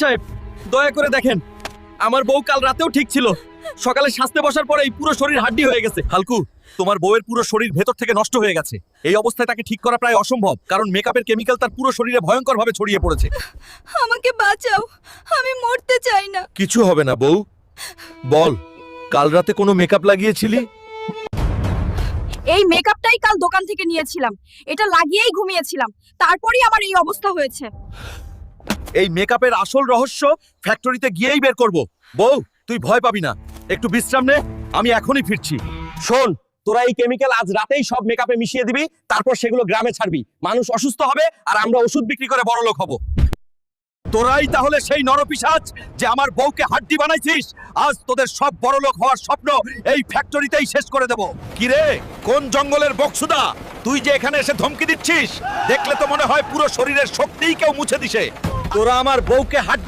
সাহেব দয়া করে দেখেন, আমার বউ কাল রাতেও ঠিক ছিল, সকালে সাজতে বসার পরেই পুরো শরীর হাড্ডি হয়ে গেছে। হালকু, তোমার বউয়ের পুরো শরীর ভেতর থেকে নষ্ট হয়ে গেছে। এই অবস্থায় তাকে ঠিক করা প্রায় অসম্ভব, কারণ মেকআপের কেমিক্যাল তার পুরো শরীরে ভয়ঙ্করভাবে ছড়িয়ে পড়েছে। আমাকে বাঁচাও, আমি মরতে চাই না। কিছু হবে না বউ, বল কাল রাতে কোনো মেকআপ লাগিয়েছিলি? এই মেকআপটাই কাল দোকান থেকে নিয়েছিলাম, এটা লাগিয়েই ঘুমিয়েছিলাম, তারপরেই আমার এই অবস্থা হয়েছে। এই মেকআপের আসল রহস্য ফ্যাক্টরিতে গিয়েই বের করব। বউ তুই ভয় পাবি না, একটু বিশ্রাম নে, আমি এখনই ফিরছি। শোন, তোরা এই কেমিক্যাল আজ রাতেই সব মেকআপে মিশিয়ে দিবি, তারপর সেগুলো গ্রামে ছাড়বি। মানুষ অসুস্থ হবে আর আমরা ওষুধ বিক্রি করে বড়লোক হব। তোরাই তাহলে সেই নরপিশাচ যে আমার বউকে হাড্ডি বানাইছিস। আজ তোদের সব বড়লোক হওয়ার স্বপ্ন এই ফ্যাক্টরিতেই শেষ করে দেব। কি রে, কোন জঙ্গলের বকসুদা তুই যে এখানে এসে ধমকি দিচ্ছিস? দেখলে তো মনে হয় পুরো শরীরের শক্তিই কেউ মুছে দিছে। তোরা আমার বউকে হাড্ডি